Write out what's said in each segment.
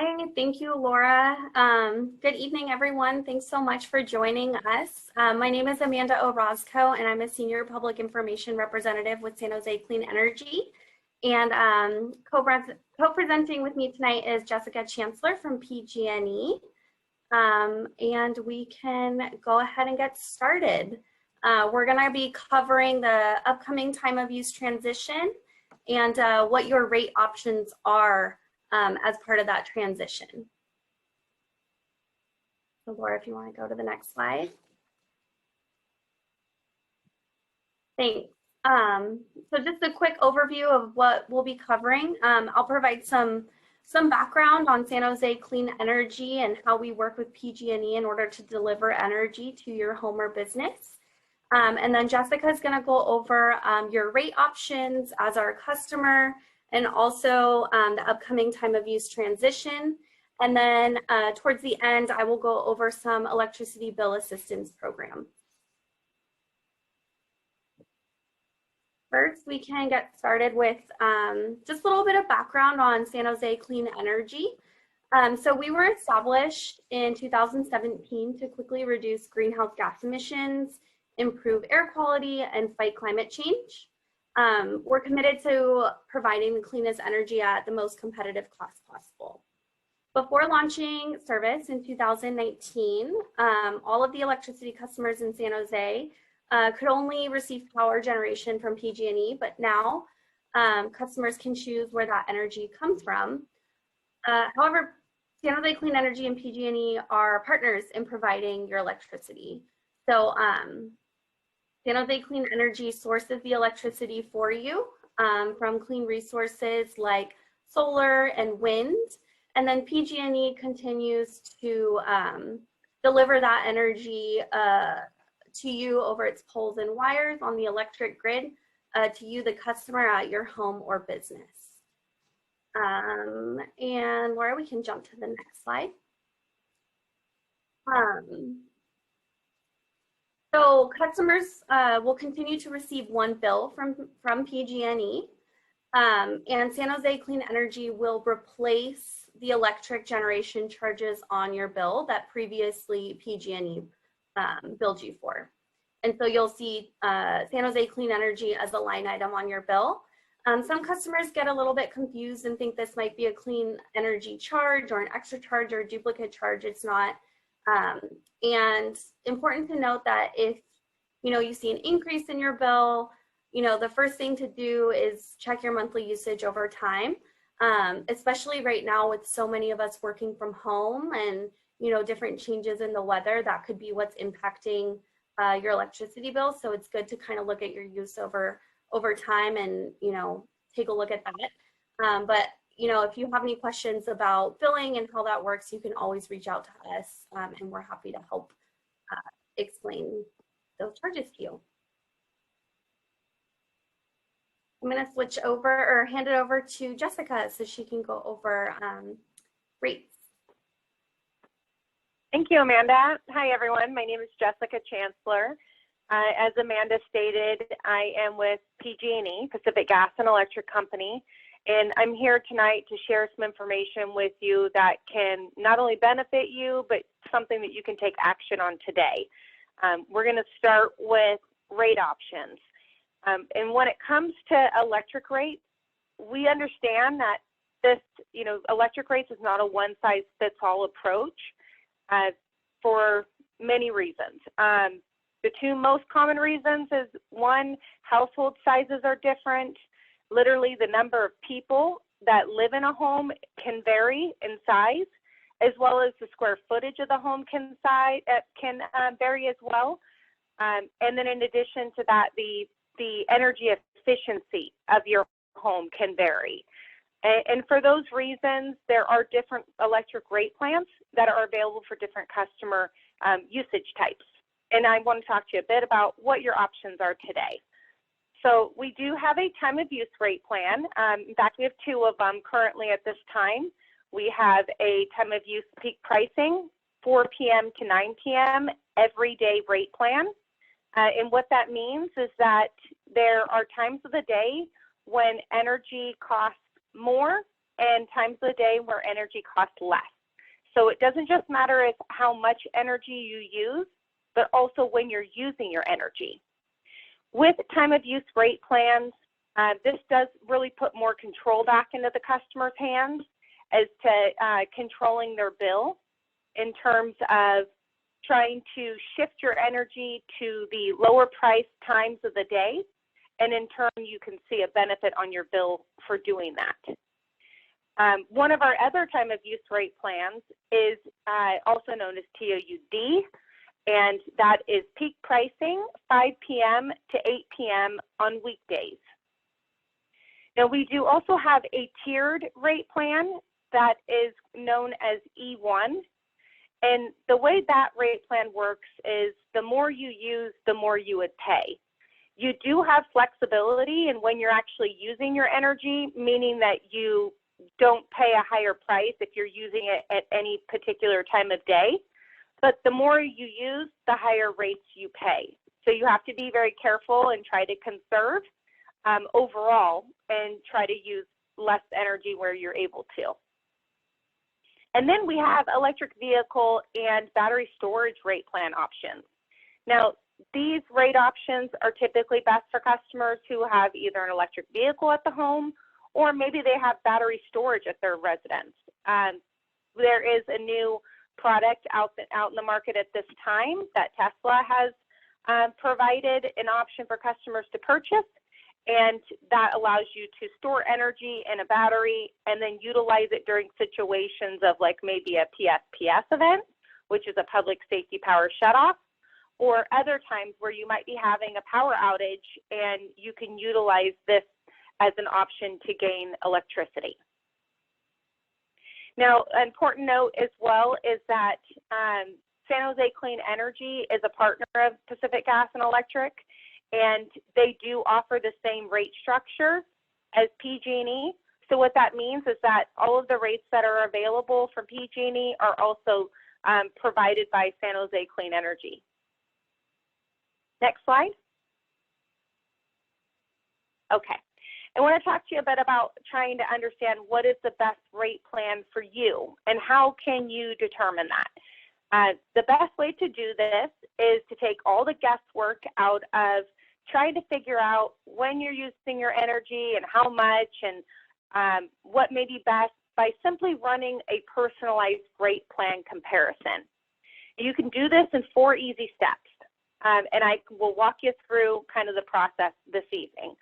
Hi, thank you, Laura. Good evening, everyone. Thanks so much for joining us. My name is Amanda Orozco, and I'm a Senior Public Information Representative with San Jose Clean Energy. And co-presenting with me tonight is Jessica Chancellor from PG&E. And we can go ahead and get started. We're going to be covering the upcoming time of use transition and what your rate options are as part of that transition. So Laura, if you want to go to the next slide. Thanks. So just a quick overview of what we'll be covering. I'll provide some background on San Jose Clean Energy and how we work with PG&E in order to deliver energy to your home or business. And then Jessica is going to go over your rate options as our customer, and also the upcoming time of use transition. And then towards the end, I will go over some electricity bill assistance programs. First, we can get started with just a little bit of background on San Jose Clean Energy. So we were established in 2017 to quickly reduce greenhouse gas emissions, improve air quality, and fight climate change. We're committed to providing the cleanest energy at the most competitive cost possible. Before launching service in 2019, all of the electricity customers in San Jose could only receive power generation from PG&E, but now customers can choose where that energy comes from. However, San Jose Clean Energy and PG&E are partners in providing your electricity. So San Jose Clean Energy sources the electricity for you from clean resources like solar and wind, and then PG&E continues to deliver that energy to you over its poles and wires on the electric grid to you, the customer, at your home or business. And Laura, we can jump to the next slide. So customers will continue to receive one bill from PG&E, and San Jose Clean Energy will replace the electric generation charges on your bill that previously PG&E billed you for. And so you'll see San Jose Clean Energy as a line item on your bill. Some customers get a little bit confused and think this might be a clean energy charge or an extra charge or a duplicate charge. It's not. And important to note that if you see an increase in your bill, the first thing to do is check your monthly usage over time, especially right now with so many of us working from home and different changes in the weather. That could be what's impacting your electricity bill. So it's good to kind of look at your use over time and take a look at that. But if you have any questions about billing and how that works, you can always reach out to us, and we're happy to help explain those charges to you. I'm going to switch over or hand it over to Jessica so she can go over rates. Thank you, Amanda. Hi, everyone. My name is Jessica Chancellor. As Amanda stated, I am with PG&E, Pacific Gas and Electric Company. And I'm here tonight to share some information with you that can not only benefit you, but something that you can take action on today. We're going to start with rate options. And when it comes to electric rates, we understand that this, electric rates is not a one-size-fits-all approach for many reasons. The two most common reasons is, one, household sizes are different. Literally, the number of people that live in a home can vary in size, as well as the square footage of the home can vary as well. And then in addition to that, the energy efficiency of your home can vary. And for those reasons, there are different electric rate plans that are available for different customer usage types. And I want to talk to you a bit about what your options are today. So we do have a time of use rate plan. In fact, we have two of them currently at this time. We have a time of use peak pricing, 4 p.m. to 9 p.m. everyday rate plan. And what that means is that there are times of the day when energy costs more and times of the day where energy costs less. So it doesn't just matter as how much energy you use, but also when you're using your energy. With time of use rate plans, this does really put more control back into the customer's hands as to controlling their bill in terms of trying to shift your energy to the lower price times of the day, and in turn you can see a benefit on your bill for doing that. One of our other time of use rate plans is also known as TOUD, and that is peak pricing 5 p.m. to 8 p.m. on weekdays. Now we do also have a tiered rate plan that is known as E1, and the way that rate plan works is the more you use, the more you would pay. You do have flexibility in when you're actually using your energy, meaning that you don't pay a higher price if you're using it at any particular time of day, but the more you use, the higher rates you pay. So you have to be very careful and try to conserve overall and try to use less energy where you're able to. And then we have electric vehicle and battery storage rate plan options. Now, these rate options are typically best for customers who have either an electric vehicle at the home or maybe they have battery storage at their residence. There is a new product out in the market at this time that Tesla has provided an option for customers to purchase, and that allows you to store energy in a battery and then utilize it during situations of like maybe a PSPS event, which is a public safety power shutoff, or other times where you might be having a power outage and you can utilize this as an option to gain electricity. Now, an important note as well is that San Jose Clean Energy is a partner of Pacific Gas and Electric, and they do offer the same rate structure as PG&E. So what that means is that all of the rates that are available from PG&E are also provided by San Jose Clean Energy. Next slide. Okay. I want to talk to you a bit about trying to understand what is the best rate plan for you and how can you determine that. The best way to do this is to take all the guesswork out of trying to figure out when you're using your energy and how much and what may be best by simply running a personalized rate plan comparison. You can do this in 4 easy steps, and I will walk you through kind of the process this evening.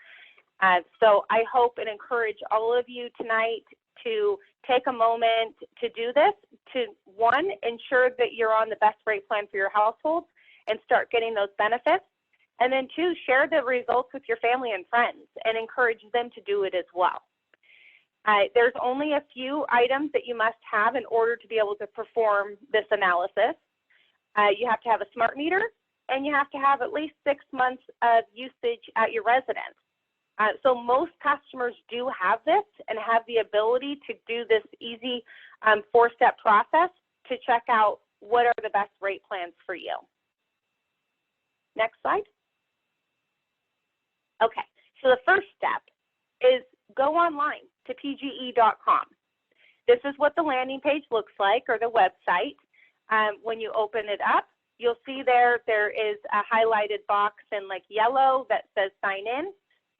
So I hope and encourage all of you tonight to take a moment to do this, to 1, ensure that you're on the best rate plan for your household and start getting those benefits. And then 2, share the results with your family and friends and encourage them to do it as well. There's only a few items that you must have in order to be able to perform this analysis. You have to have a smart meter, and you have to have at least 6 months of usage at your residence. So most customers do have this and have the ability to do this easy 4-step process to check out what are the best rate plans for you. Next slide. Okay, so the first step is go online to pge.com. This is what the landing page looks like, or the website. When you open it up, you'll see there is a highlighted box in like yellow that says sign in.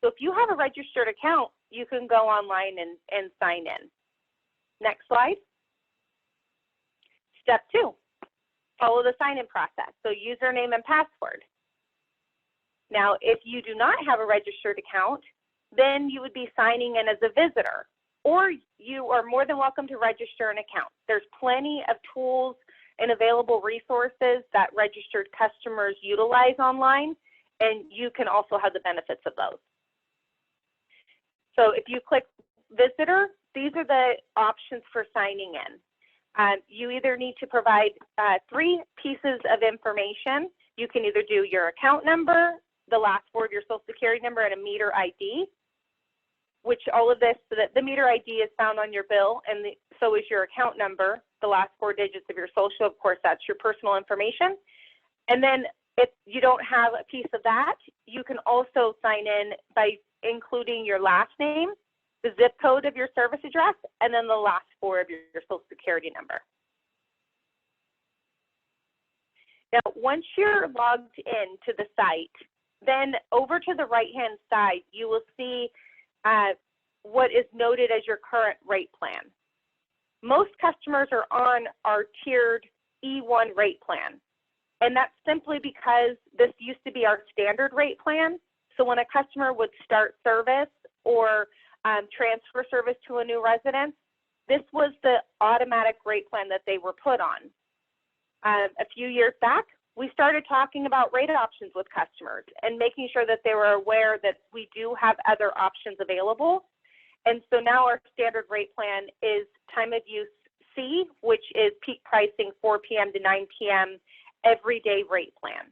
So if you have a registered account, you can go online and sign in. Next slide. Step 2, follow the sign-in process. So username and password. Now, if you do not have a registered account, then you would be signing in as a visitor, or you are more than welcome to register an account. There's plenty of tools and available resources that registered customers utilize online, and you can also have the benefits of those. So if you click visitor, these are the options for signing in. You either need to provide 3 pieces of information. You can either do your account number, the last 4 of your social security number, and a meter ID, which all of this, so that the meter ID is found on your bill, and so is your account number, the last 4 digits of your social. Of course, that's your personal information. And then if you don't have a piece of that, you can also sign in by including your last name, the zip code of your service address, and then the last four of your social security number. Now, once you're logged in to the site, then over to the right-hand side, you will see what is noted as your current rate plan. Most customers are on our tiered E1 rate plan, and that's simply because this used to be our standard rate plan. So when a customer would start service or transfer service to a new residence, this was the automatic rate plan that they were put on. A few years back, we started talking about rate options with customers and making sure that they were aware that we do have other options available. And so now our standard rate plan is time of use C, which is peak pricing 4 p.m. to 9 p.m. everyday rate plan.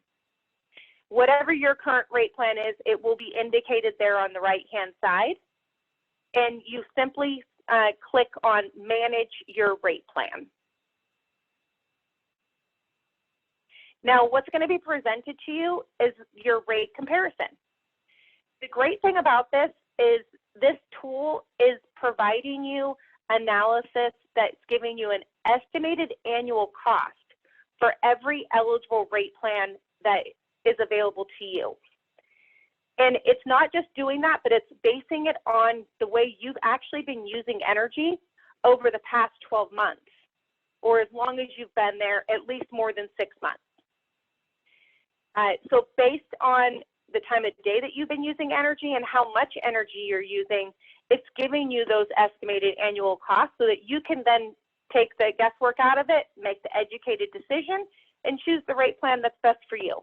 Whatever your current rate plan is, it will be indicated there on the right-hand side. And you simply click on Manage Your Rate Plan. Now, what's going to be presented to you is your rate comparison. The great thing about this is this tool is providing you analysis that's giving you an estimated annual cost for every eligible rate plan that is available to you. And it's not just doing that, but it's basing it on the way you've actually been using energy over the past 12 months, or as long as you've been there, at least more than 6 months. So based on the time of day that you've been using energy and how much energy you're using, it's giving you those estimated annual costs so that you can then take the guesswork out of it, make the educated decision, and choose the rate plan that's best for you.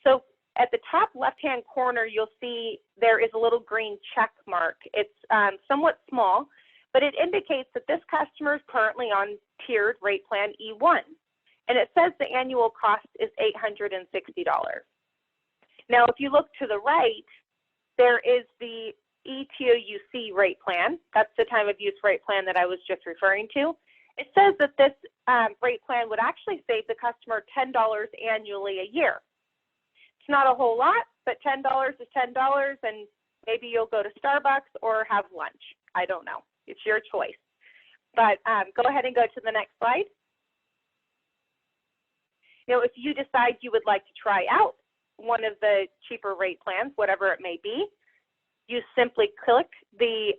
So at the top left-hand corner, you'll see there is a little green check mark. It's somewhat small, but it indicates that this customer is currently on tiered rate plan E1. And it says the annual cost is $860. Now, if you look to the right, there is the TOU rate plan. That's the time of use rate plan that I was just referring to. It says that this rate plan would actually save the customer $10 annually a year. It's not a whole lot, but $10 is $10, and maybe you'll go to Starbucks or have lunch. I don't know. It's your choice. But go ahead and go to the next slide. Now, if you decide you would like to try out one of the cheaper rate plans, whatever it may be, you simply click the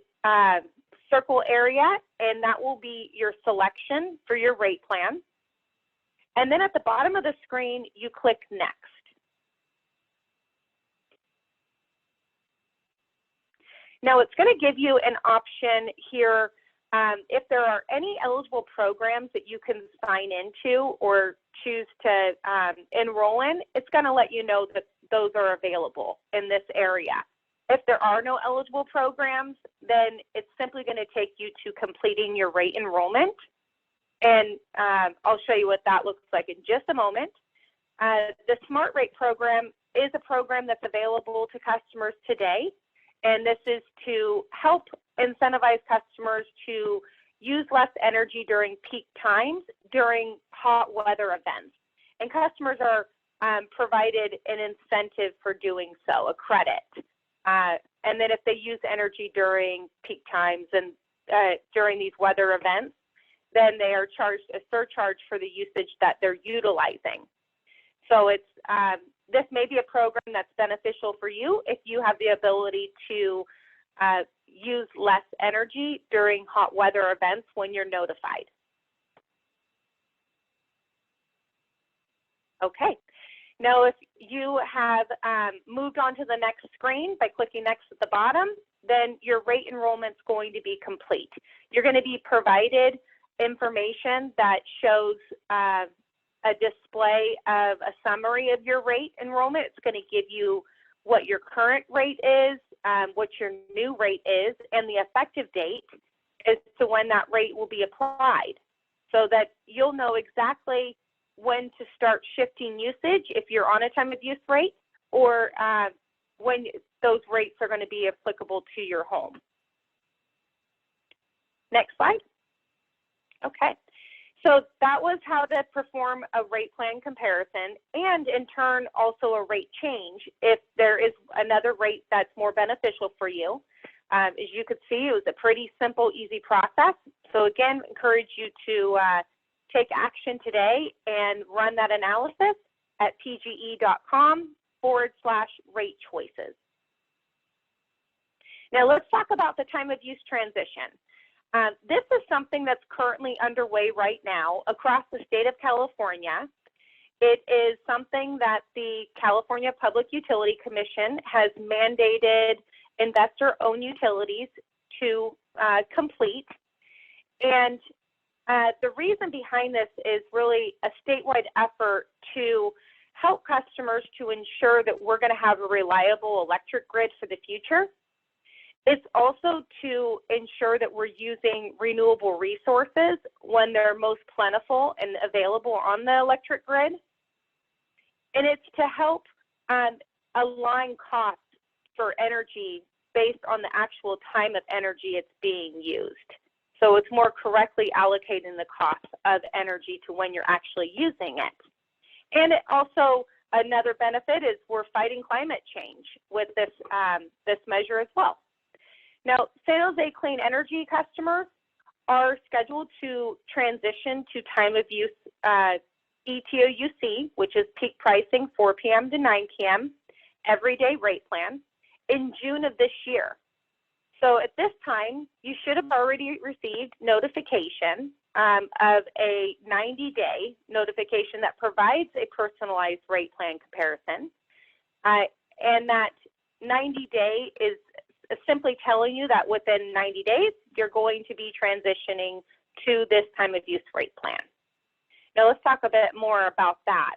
circle area, and that will be your selection for your rate plan. And then at the bottom of the screen, you click Next. Now, it's going to give you an option here. If there are any eligible programs that you can sign into or choose to enroll in, it's going to let you know that those are available in this area. If there are no eligible programs, then it's simply going to take you to completing your rate enrollment. And I'll show you what that looks like in just a moment. The Smart Rate program is a program that's available to customers today. And this is to help incentivize customers to use less energy during peak times during hot weather events. And customers are provided an incentive for doing so, a credit. And then if they use energy during peak times and during these weather events, then they are charged a surcharge for the usage that they're utilizing. So it's this may be a program that's beneficial for you if you have the ability to use less energy during hot weather events when you're notified. Okay, now if you have moved on to the next screen by clicking next at the bottom, then your rate enrollment is going to be complete. You're going to be provided information that shows a display of a summary of your rate enrollment. It's going to give you what your current rate is, what your new rate is, and the effective date as to when that rate will be applied, so that you'll know exactly when to start shifting usage if you're on a time of use rate, or when those rates are going to be applicable to your home. Next slide. Okay. So that was how to perform a rate plan comparison, and in turn also a rate change if there is another rate that's more beneficial for you. As you could see, it was a pretty simple, easy process. So again, encourage you to take action today and run that analysis at pge.com/rate choices. Now let's talk about the time of use transition. This is something that's currently underway right now across the state of California. It is something that the California Public Utility Commission has mandated investor-owned utilities to complete. And the reason behind this is really a statewide effort to help customers to ensure that we're going to have a reliable electric grid for the future. It's also to ensure that we're using renewable resources when they're most plentiful and available on the electric grid. And it's to help align costs for energy based on the actual time of energy it's being used. So it's more correctly allocating the cost of energy to when you're actually using it. And it also, another benefit is we're fighting climate change with this, this measure as well. Now, San Jose Clean Energy customers are scheduled to transition to time of use ETOUC, which is peak pricing 4 p.m. to 9 p.m. everyday rate plan in June of this year. So at this time, you should have already received notification of a 90-day notification that provides a personalized rate plan comparison. And that 90-day is simply telling you that within 90 days, you're going to be transitioning to this time of use rate plan. Now let's talk a bit more about that.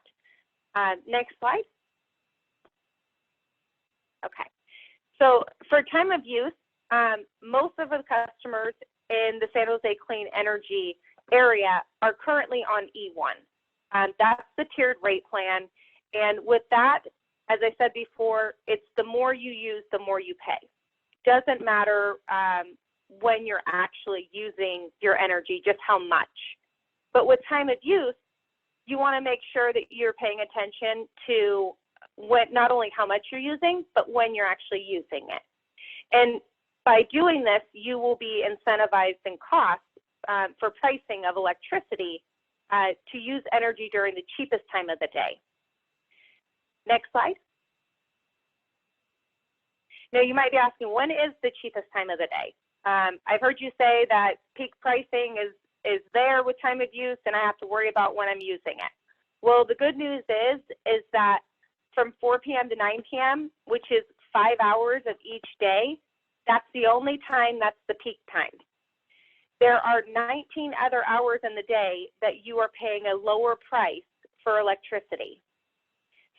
Next slide. Okay, so for time of use, most of the customers in the San Jose Clean Energy area are currently on E1. That's the tiered rate plan. And with that, as I said before, it's the more you use, the more you pay. Doesn't matter when you're actually using your energy, just how much. But with time of use, you want to make sure that you're paying attention to not only how much you're using, but when you're actually using it. And by doing this, you will be incentivized in costs for pricing of electricity to use energy during the cheapest time of the day. Next slide. Now, you might be asking, when is the cheapest time of the day? I've heard you say that peak pricing is there with time of use, and I have to worry about when I'm using it. Well, the good news is that from 4 p.m. to 9 p.m., which is 5 hours of each day, that's the only time that's the peak time. There are 19 other hours in the day that you are paying a lower price for electricity.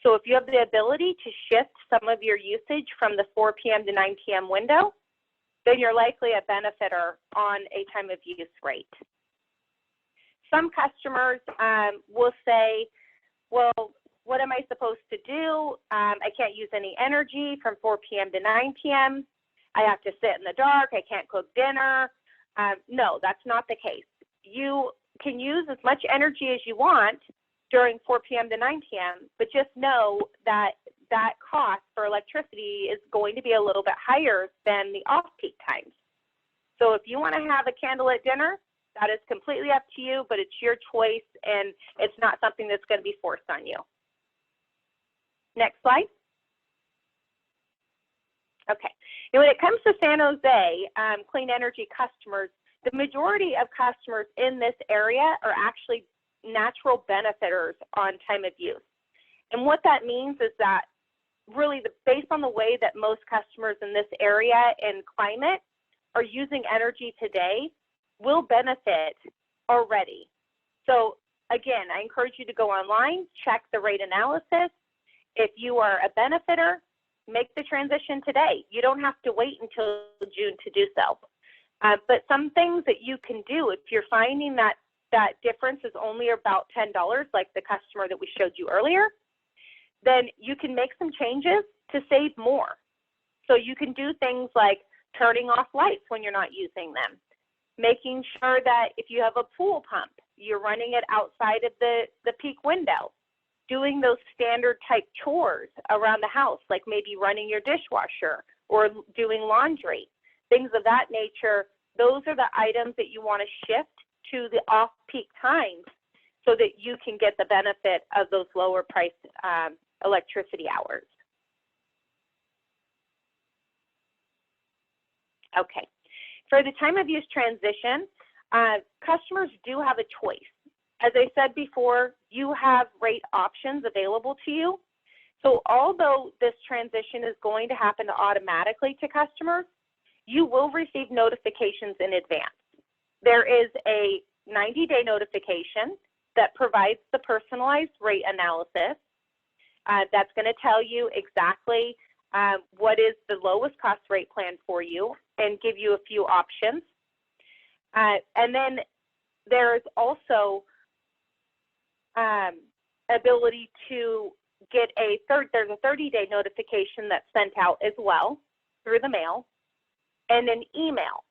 So if you have the ability to shift some of your usage from the 4 p.m. to 9 p.m. window, then you're likely a benefiter on a time of use rate. Some customers will say, well, what am I supposed to do? I can't use any energy from 4 p.m. to 9 p.m. I have to sit in the dark. I can't cook dinner. No, that's not the case. You can use as much energy as you want during 4 p.m. to 9 p.m., but just know that that cost for electricity is going to be a little bit higher than the off-peak times. So if you want to have a candlelit dinner, that is completely up to you, but it's your choice, and it's not something that's going to be forced on you. Next slide. Okay. Now, when it comes to San Jose clean energy customers, the majority of customers in this area are actually natural benefiters on time of use. And what that means is that really based on the way that most customers in this area and climate are using energy today will benefit already. So again, I encourage you to go online, check the rate analysis. If you are a benefiter, make the transition today. You don't have to wait until June to do so. But some things that you can do if you're finding that that difference is only about $10, like the customer that we showed you earlier, then you can make some changes to save more. So you can do things like turning off lights when you're not using them, making sure that if you have a pool pump, you're running it outside of the peak window, doing those standard type chores around the house, like maybe running your dishwasher or doing laundry. things of that nature, those are the items that you want to shift to the off-peak times so that you can get the benefit of those lower priced electricity hours. Okay, for the time of use transition, customers do have a choice. As I said before, you have rate options available to you. So although this transition is going to happen automatically to customers, you will receive notifications in advance. There is a 90-day notification that provides the personalized rate analysis. That's going to tell you exactly what is the lowest cost rate plan for you and give you a few options. And then there's also ability to get there's a 30-day notification that's sent out as well through the mail, and an email.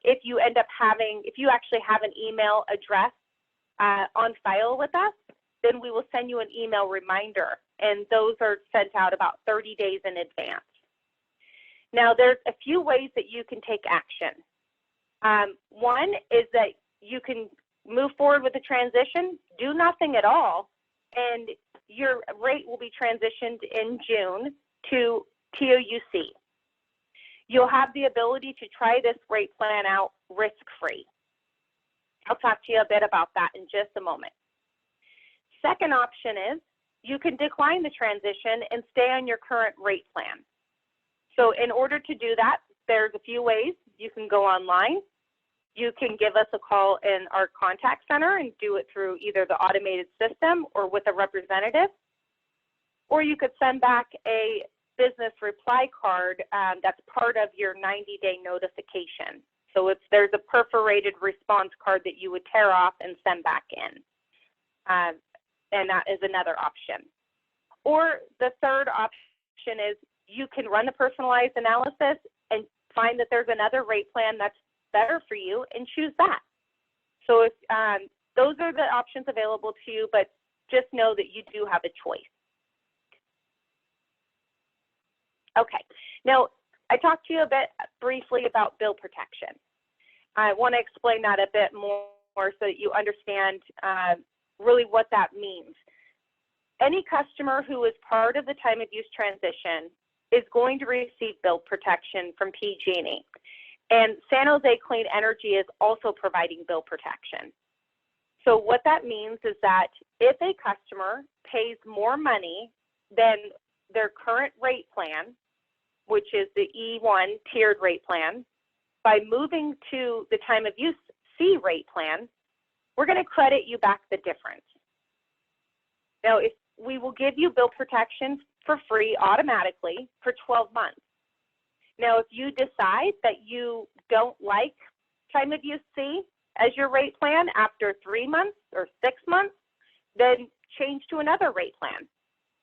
If you actually have an email address on file with us, then we will send you an email reminder, and those are sent out about 30 days in advance. Now, there's a few ways that you can take action. One is that you can move forward with the transition, do nothing at all, and your rate will be transitioned in June to TOUC. You'll have the ability to try this rate plan out risk-free. I'll talk to you a bit about that in just a moment. Second option is you can decline the transition and stay on your current rate plan. So in order to do that, there's a few ways. You can go online. You can give us a call in our contact center and do it through either the automated system or with a representative. Or you could send back a business reply card that's part of your 90-day notification. So there's a perforated response card that you would tear off and send back in. And that is another option. Or the third option is you can run the personalized analysis and find that there's another rate plan that's better for you and choose that. So if those are the options available to you, but just know that you do have a choice. Okay, now I talked to you a bit briefly about bill protection. I want to explain that a bit more so that you understand really what that means. Any customer who is part of the time of use transition is going to receive bill protection from PG&E. And San Jose Clean Energy is also providing bill protection. So what that means is that if a customer pays more money than their current rate plan, which is the E1 tiered rate plan, by moving to the time of use C rate plan, we're going to credit you back the difference. Now, if we will give you bill protection for free automatically for 12 months. Now, if you decide that you don't like time of use C as your rate plan after 3 months or 6 months, then change to another rate plan.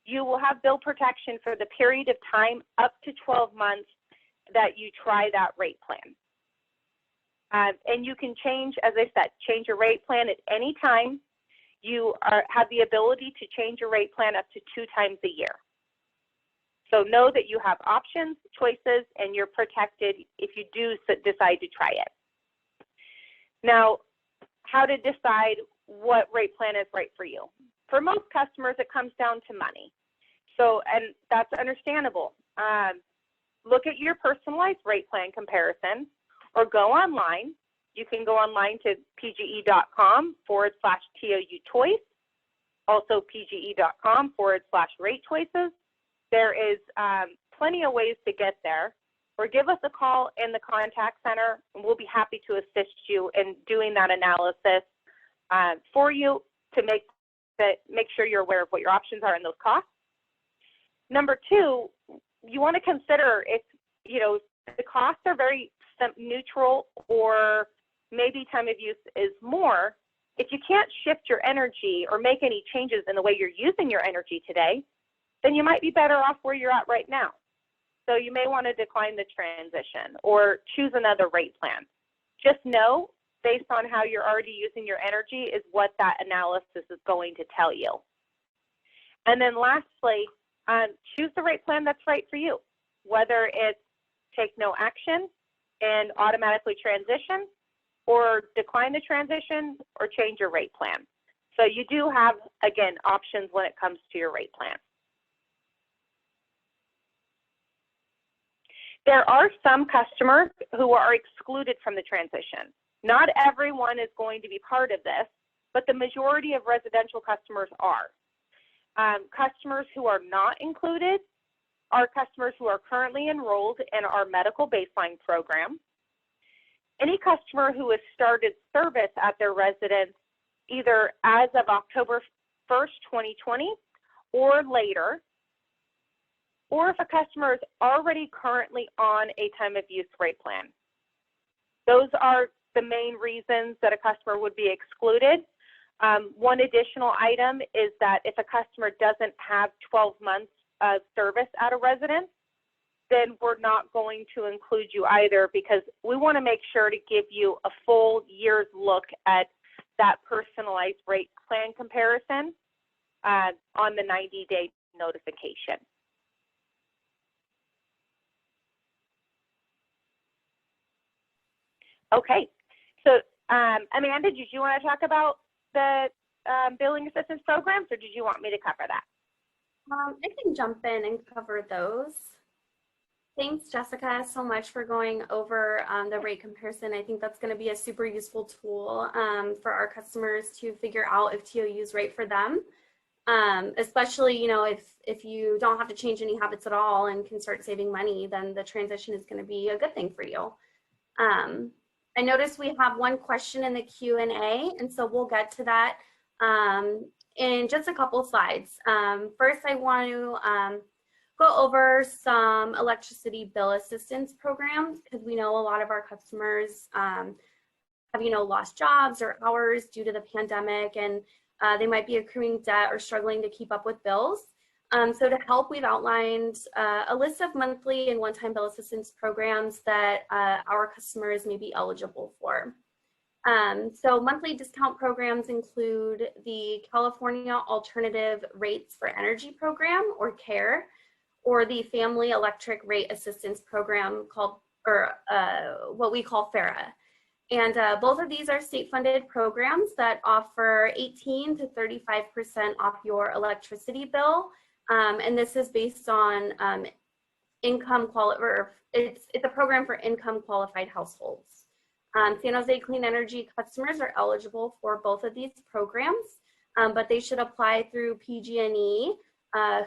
You will have bill protection for the period of time up to 12 months that you try that rate plan. And you can change, as I said, change your rate plan at any time. You have the ability to change your rate plan up to 2 times a year. So know that you have options, choices, and you're protected if you do decide to try it. Now, how to decide what rate plan is right for you. For most customers, it comes down to money. So, and that's understandable. Look at your personalized rate plan comparison or go online. You can go online to pge.com/TOU choice, also pge.com/rate choices. There is plenty of ways to get there, or give us a call in the contact center, and we'll be happy to assist you in doing that analysis for you to make sure you're aware of what your options are and those costs. Number 2, you want to consider if the costs are very neutral, or maybe time of use is more. If you can't shift your energy or make any changes in the way you're using your energy today, then you might be better off where you're at right now. So you may want to decline the transition or choose another rate plan. Just know, based on how you're already using your energy, is what that analysis is going to tell you. And then lastly, choose the rate plan that's right for you, whether it's take no action and automatically transition, or decline the transition, or change your rate plan. So you do have, again, options when it comes to your rate plan. There are some customers who are excluded from the transition. Not everyone is going to be part of this, but the majority of residential customers are. Customers who are not included are customers who are currently enrolled in our medical baseline program. Any customer who has started service at their residence either as of October 1st, 2020 or later, or if a customer is already currently on a time of use rate plan. Those are the main reasons that a customer would be excluded. One additional item is that if a customer doesn't have 12 months of service at a residence, then we're not going to include you either, because we want to make sure to give you a full year's look at that personalized rate plan comparison on the 90-day notification. Okay, so Amanda, did you want to talk about the billing assistance programs, or did you want me to cover that? I can jump in and cover those. Thanks, Jessica, so much for going over the rate comparison. I think that's going to be a super useful tool for our customers to figure out if TOU is right for them. Especially, if you don't have to change any habits at all and can start saving money, then the transition is going to be a good thing for you. I noticed we have one question in the Q&A, and so we'll get to that in just a couple slides. First, I want to go over some electricity bill assistance programs, because we know a lot of our customers have, lost jobs or hours due to the pandemic, and they might be accruing debt or struggling to keep up with bills. So to help, we've outlined a list of monthly and one-time bill assistance programs that our customers may be eligible for. So monthly discount programs include the California Alternative Rates for Energy Program, or CARE, or the Family Electric Rate Assistance Program called, or what we call FARA. And both of these are state-funded programs that offer 18 to 35% off your electricity bill. And this is based on it's a program for income qualified households. San Jose Clean Energy customers are eligible for both of these programs, but they should apply through PG&E,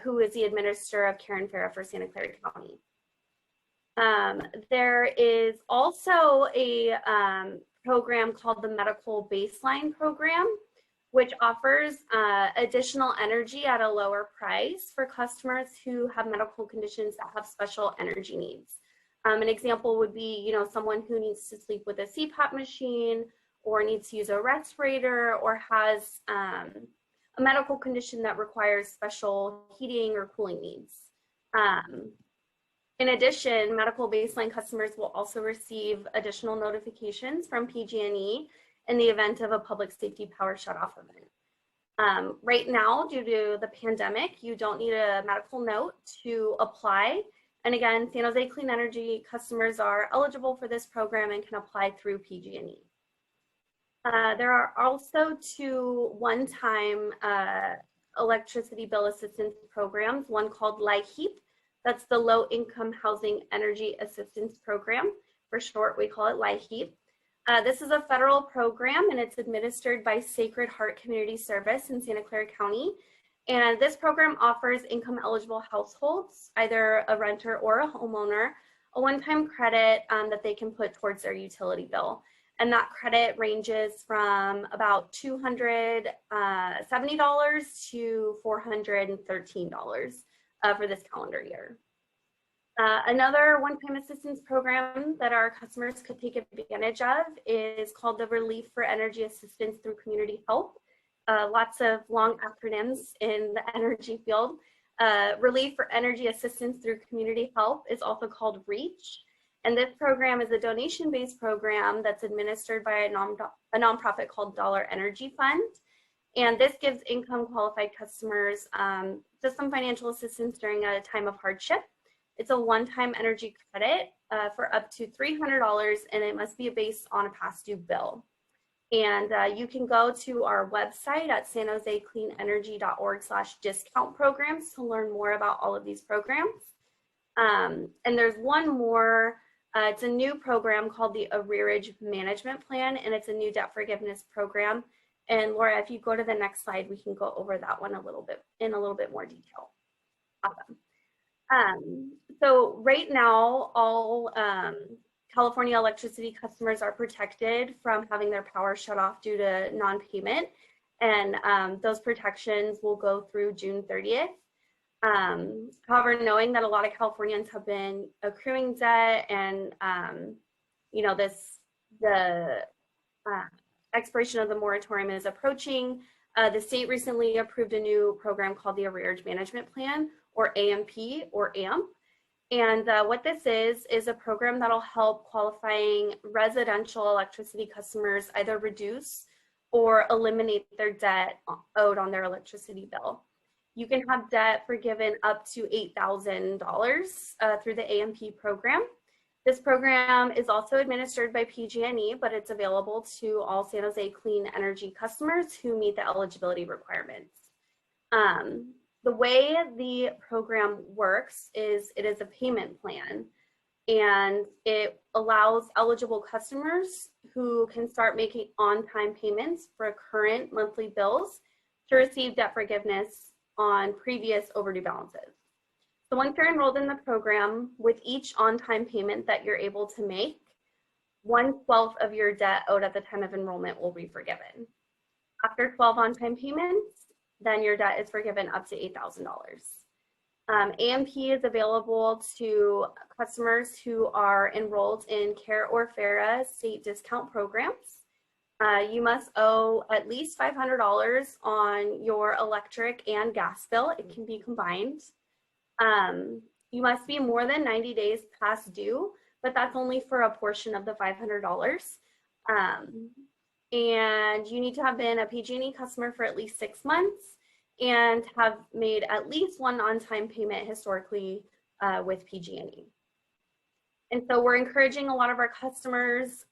who is the administrator of CARE and FARA for Santa Clara County. There is also a program called the Medical Baseline Program, which offers additional energy at a lower price for customers who have medical conditions that have special energy needs. An example would be, someone who needs to sleep with a CPAP machine, or needs to use a respirator, or has a medical condition that requires special heating or cooling needs. In addition, medical baseline customers will also receive additional notifications from PG&E in the event of a public safety power shutoff event. Right now, due to the pandemic, you don't need a medical note to apply. And again, San Jose Clean Energy customers are eligible for this program and can apply through PG&E. There are also two one-time electricity bill assistance programs, one called LIHEAP, that's the Low Income Housing Energy Assistance Program. For short, we call it LIHEAP. This is a federal program, and it's administered by Sacred Heart Community Service in Santa Clara County. And this program offers income eligible households, either a renter or a homeowner, a one-time credit that they can put towards their utility bill. And that credit ranges from about $270 to $413 for this calendar year. Another one-time assistance program that our customers could take advantage of is called the Relief for Energy Assistance through Community Help. Lots of long acronyms in the energy field. Relief for Energy Assistance through Community Help is also called REACH. And this program is a donation-based program that's administered by a nonprofit called Dollar Energy Fund. And this gives income qualified customers just some financial assistance during a time of hardship. It's a one-time energy credit for up to $300, and it must be based on a past due bill. And you can go to our website at sanjosecleanenergy.org/discount programs to learn more about all of these programs. And there's one more, it's a new program called the Arrearage Management Plan, and it's a new debt forgiveness program. And Laura, if you go to the next slide, we can go over that one in a little bit more detail. Awesome. So right now, all California electricity customers are protected from having their power shut off due to non-payment, and those protections will go through June 30th. However, knowing that a lot of Californians have been accruing debt and the expiration of the moratorium is approaching, the state recently approved a new program called the Arrearage Management Plan, or AMP or AMP. And what this is a program that'll help qualifying residential electricity customers either reduce or eliminate their debt owed on their electricity bill. You can have debt forgiven up to $8,000 through the AMP program. This program is also administered by PG&E, but it's available to all San Jose Clean Energy customers who meet the eligibility requirements. The way the program works is it is a payment plan, and it allows eligible customers who can start making on-time payments for current monthly bills to receive debt forgiveness on previous overdue balances. So once you're enrolled in the program, with each on-time payment that you're able to make, 1/12 of your debt owed at the time of enrollment will be forgiven. After 12 on-time payments, then your debt is forgiven up to $8,000. AMP is available to customers who are enrolled in CARE or FARA state discount programs. You must owe at least $500 on your electric and gas bill. It can be combined. You must be more than 90 days past due, but that's only for a portion of the $500. And you need to have been a PG&E customer for at least 6 months and have made at least one on-time payment historically with PG&E. And so we're encouraging a lot of our customers,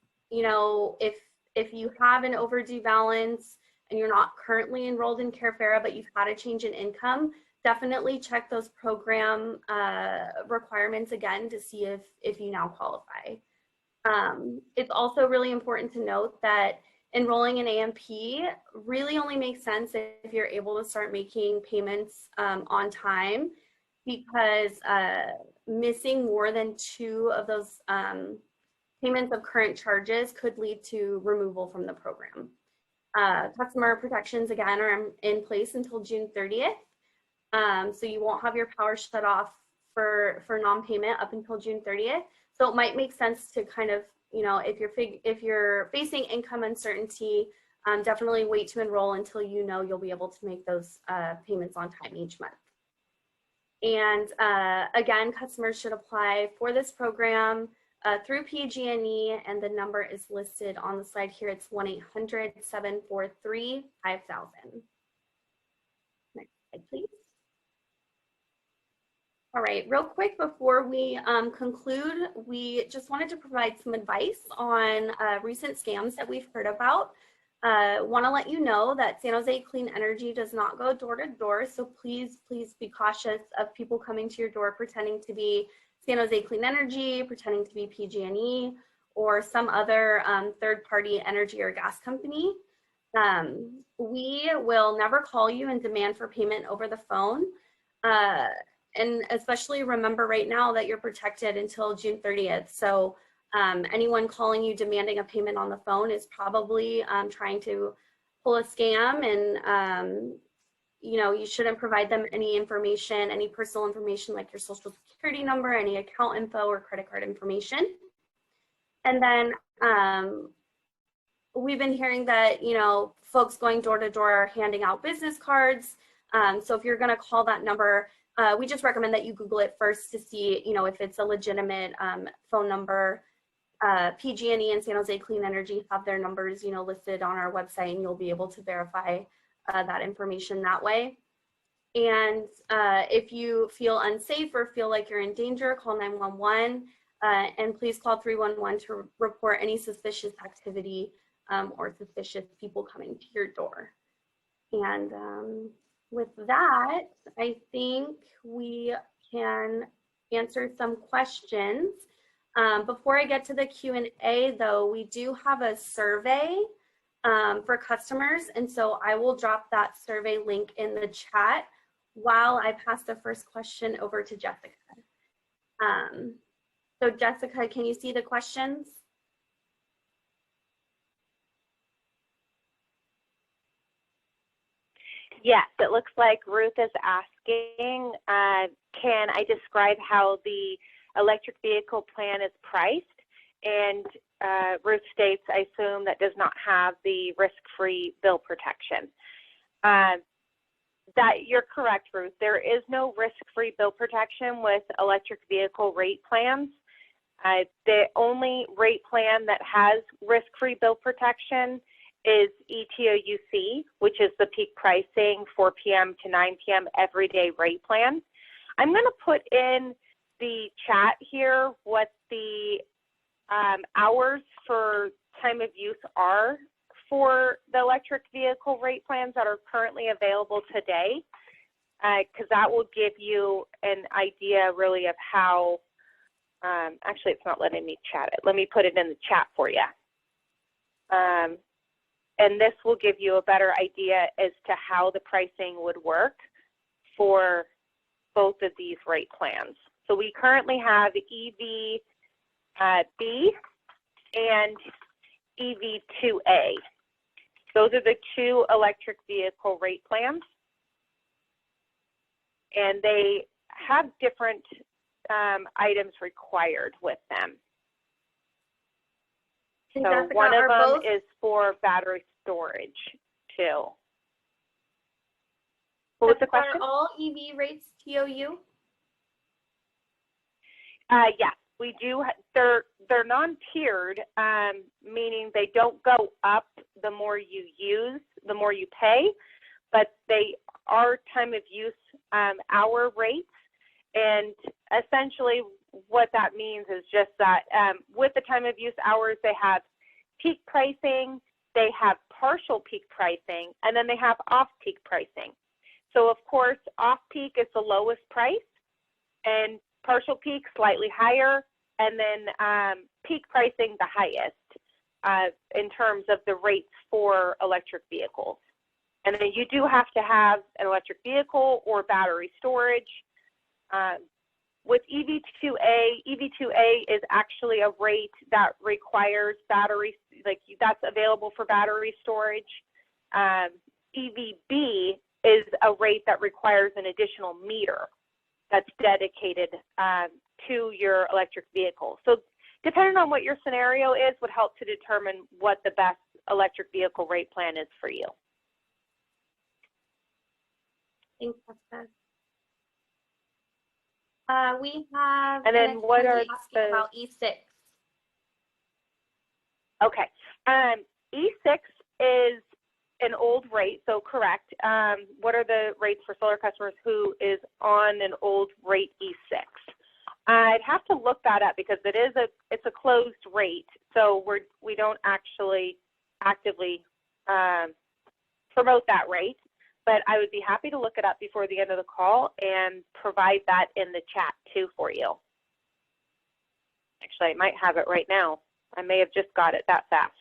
if you have an overdue balance and you're not currently enrolled in CARE FARA, but you've had a change in income, definitely check those program requirements again to see if you now qualify. It's also really important to note that enrolling in AMP really only makes sense if you're able to start making payments on time, because missing more than 2 of those payments of current charges could lead to removal from the program. Customer protections, again, are in place until June 30th. So you won't have your power shut off for non-payment up until June 30th. So it might make sense to kind of, if you're facing income uncertainty, definitely wait to enroll until you'll be able to make those payments on time each month. And again, customers should apply for this program through PG&E, and the number is listed on the slide here. It's 1-800-743-5000. Next slide, please. All right, real quick before we conclude, we just wanted to provide some advice on recent scams that we've heard about. Want to let you know that San Jose Clean Energy does not go door to door, so please be cautious of people coming to your door pretending to be San Jose Clean Energy, pretending to be PG&E, or some other third-party energy or gas company. We will never call you and demand for payment over the phone. And especially remember right now that you're protected until June 30th. So anyone calling you demanding a payment on the phone is probably trying to pull a scam, and you shouldn't provide them any information, any personal information like your social security number, any account info or credit card information. And then we've been hearing that, folks going door to door are handing out business cards. So if you're gonna call that number, we just recommend that you Google it first to see, if it's a legitimate phone number. PG&E and San Jose Clean Energy have their numbers, listed on our website, and you'll be able to verify that information that way. And if you feel unsafe or feel like you're in danger, call 911, and please call 311 to report any suspicious activity or suspicious people coming to your door. And with that, I think we can answer some questions. Before I get to the Q&A though, we do have a survey for customers. And so I will drop that survey link in the chat while I pass the first question over to Jessica. So Jessica, can you see the questions? Yes, it looks like Ruth is asking, can I describe how the electric vehicle plan is priced? And Ruth states, I assume that does not have the risk-free bill protection. That you're correct, Ruth. There is no risk-free bill protection with electric vehicle rate plans. The only rate plan that has risk-free bill protection is TOU, which is the peak pricing 4 p.m. to 9 p.m. everyday rate plan. I'm going to put in the chat here what the hours for time of use are for the electric vehicle rate plans that are currently available today, because that will give you an idea really of how, actually it's not letting me chat it. Let me put it in the chat for you. And this will give you a better idea as to how the pricing would work for both of these rate plans. So we currently have EV B and EV2A. Those are the two electric vehicle rate plans. And they have different items required with them. So Jessica, one of them is for battery storage too. What was the question? Are all EV rates TOU? Yes, we do. They're non-tiered, meaning they don't go up the more you use, the more you pay, but they are time of use hour rates. And essentially what that means is just that with the time of use hours, they have peak pricing, they have partial peak pricing, and then they have off-peak pricing. So of course, off-peak is the lowest price, and partial peak slightly higher, and then peak pricing the highest in terms of the rates for electric vehicles. And then you do have to have an electric vehicle or battery storage. With EV2A is actually a rate that requires batteries, like that's available for battery storage. EVB is a rate that requires an additional meter that's dedicated to your electric vehicle. So depending on what your scenario is would help to determine what the best electric vehicle rate plan is for you. Thanks, Jessica. We have, and then what are the, about E6? Okay, E6 is an old rate, so correct. What are the rates for solar customers who is on an old rate E6? I'd have to look that up because it's a closed rate, so we don't actually actively promote that rate. But I would be happy to look it up before the end of the call and provide that in the chat too for you. Actually, I might have it right now. I may have just got it that fast.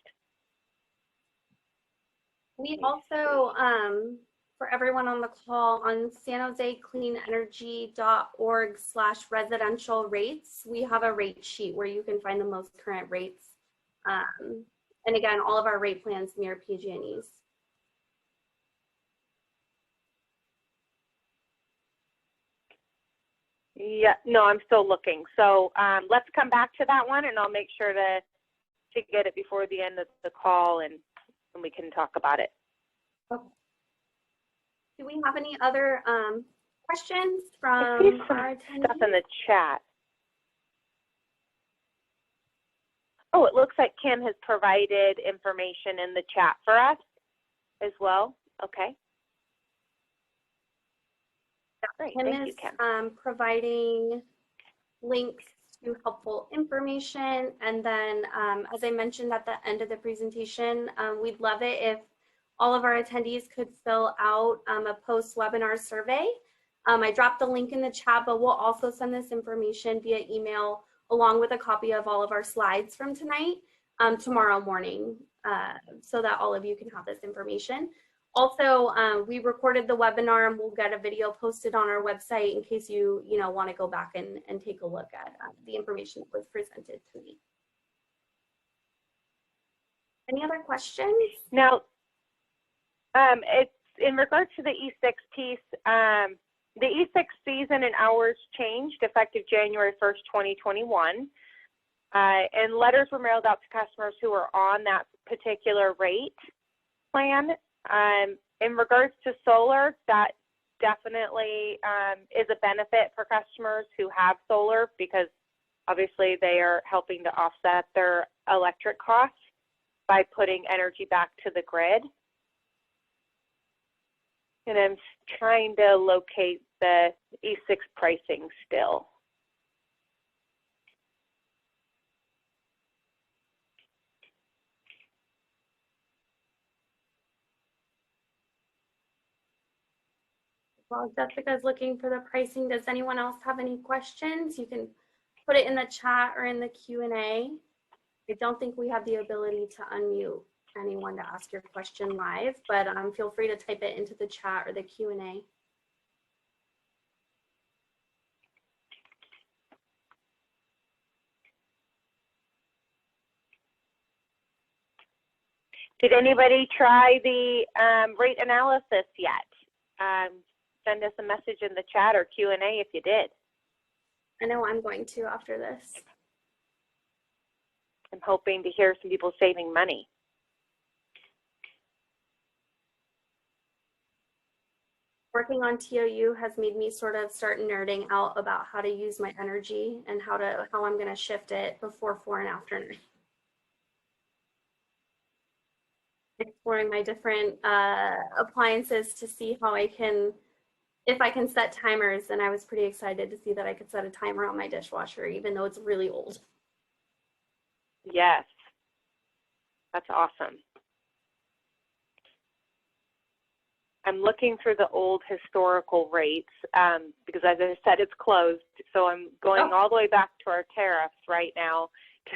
We also, for everyone on the call, on sanjosecleanenergy.org/residential rates, we have a rate sheet where you can find the most current rates. And again, all of our rate plans mirror PG&E's. Yeah, no, I'm still looking. So let's come back to that one, and I'll make sure to get it before the end of the call, and we can talk about it. Okay. Do we have any other questions from I see some our attendees? stuff in the chat. Oh, it looks like Kim has provided information in the chat for us as well. Okay. Great, Kim thank you, is Kim. providing links to helpful information. And then, as I mentioned at the end of the presentation, we'd love it if all of our attendees could fill out a post-webinar survey. I dropped the link in the chat, but we'll also send this information via email along with a copy of all of our slides from tonight tomorrow morning so that all of you can have this information. Also, we recorded the webinar and we'll get a video posted on our website in case you want to go back and take a look at the information that was presented tonight. Any other questions? Now, it's in regards to the E6 piece, the E6 season and hours changed effective January 1st, 2021. And letters were mailed out to customers who were on that particular rate plan. In regards to solar, that definitely is a benefit for customers who have solar because obviously they are helping to offset their electric costs by putting energy back to the grid. And I'm trying to locate the E6 pricing still. While Jessica's looking for the pricing, does anyone else have any questions? You can put it in the chat or in the Q&A. I don't think we have the ability to unmute anyone to ask your question live, but feel free to type it into the chat or the Q&A. Did anybody try the rate analysis yet? Send us a message in the chat or Q&A if you did. I know I'm going to after this. I'm hoping to hear some people saving money. Working on TOU has made me sort of start nerding out about how to use my energy and how I'm going to shift it before, for, and after night. Exploring my different appliances to see how if I can set timers, and I was pretty excited to see that I could set a timer on my dishwasher, even though it's really old. Yes, that's awesome. I'm looking through the old historical rates because, as I said, it's closed. So I'm going all the way back to our tariffs right now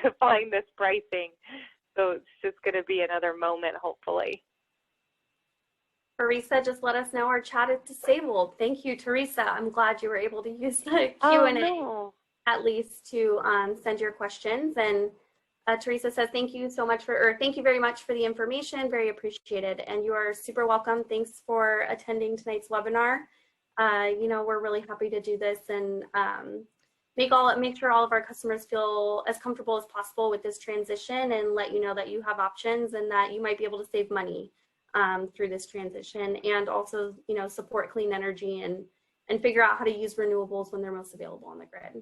to find this pricing. So it's just going to be another moment, hopefully. Teresa just let us know our chat is disabled. Thank you, Teresa. I'm glad you were able to use the Q&A at least to send your questions. And Teresa says, thank you very much for the information. Very appreciated. And you are super welcome. Thanks for attending tonight's webinar. We're really happy to do this and make sure all of our customers feel as comfortable as possible with this transition and let you know that you have options and that you might be able to save money through this transition and also, support clean energy and figure out how to use renewables when they're most available on the grid.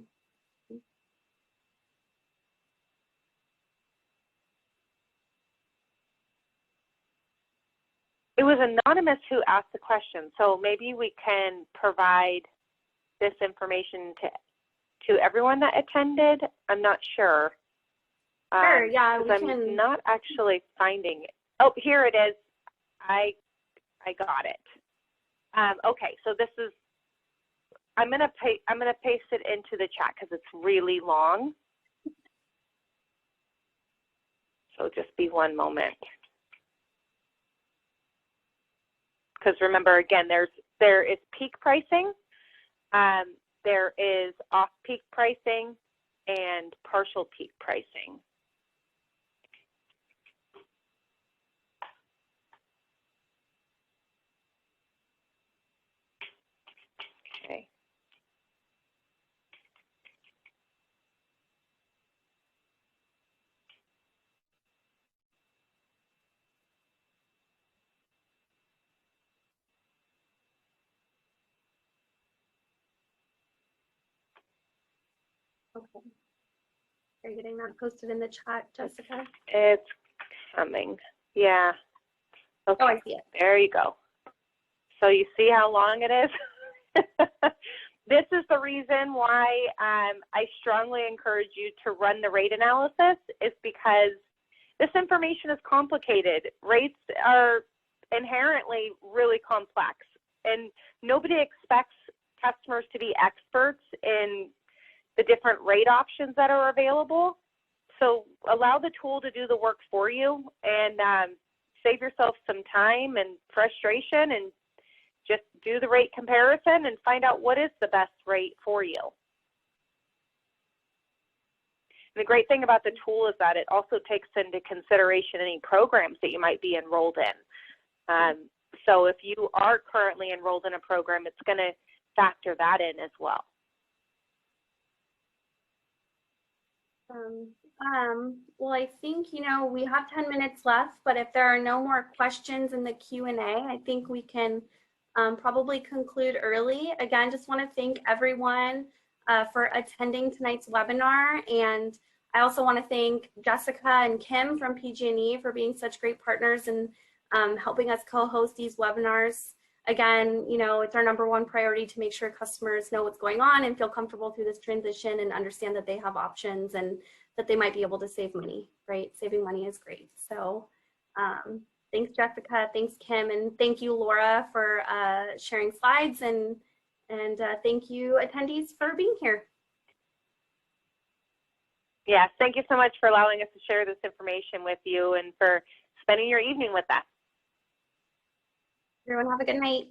It was anonymous who asked the question, so maybe we can provide this information to everyone that attended. I'm not sure. Sure, yeah, I'm not actually finding it. Oh, here it is. I got it. Okay, so this is. I'm gonna paste it into the chat because it's really long. So just be one moment. Because remember, again, there is peak pricing, there is off-peak pricing, and partial peak pricing. Okay. Okay. Are you getting that posted in the chat, Jessica? It's coming. Yeah. Okay. Oh, I see it. There you go. So you see how long it is? This is the reason why I strongly encourage you to run the rate analysis, is because this information is complicated. Rates are inherently really complex, and nobody expects customers to be experts in the different rate options that are available. So allow the tool to do the work for you, and save yourself some time and frustration, and just do the rate comparison and find out what is the best rate for you. And the great thing about the tool is that it also takes into consideration any programs that you might be enrolled in. So if you are currently enrolled in a program, it's going to factor that in as well. Well, I think, we have 10 minutes left, but if there are no more questions in the Q&A, I think we can probably conclude early. Again, just want to thank everyone for attending tonight's webinar. And I also want to thank Jessica and Kim from PG&E for being such great partners and helping us co-host these webinars. Again, it's our #1 priority to make sure customers know what's going on and feel comfortable through this transition and understand that they have options and that they might be able to save money, right? Saving money is great. So thanks, Jessica, thanks, Kim, and thank you, Laura, for sharing slides, and thank you, attendees, for being here. Yes, thank you so much for allowing us to share this information with you and for spending your evening with us. Everyone have a good night.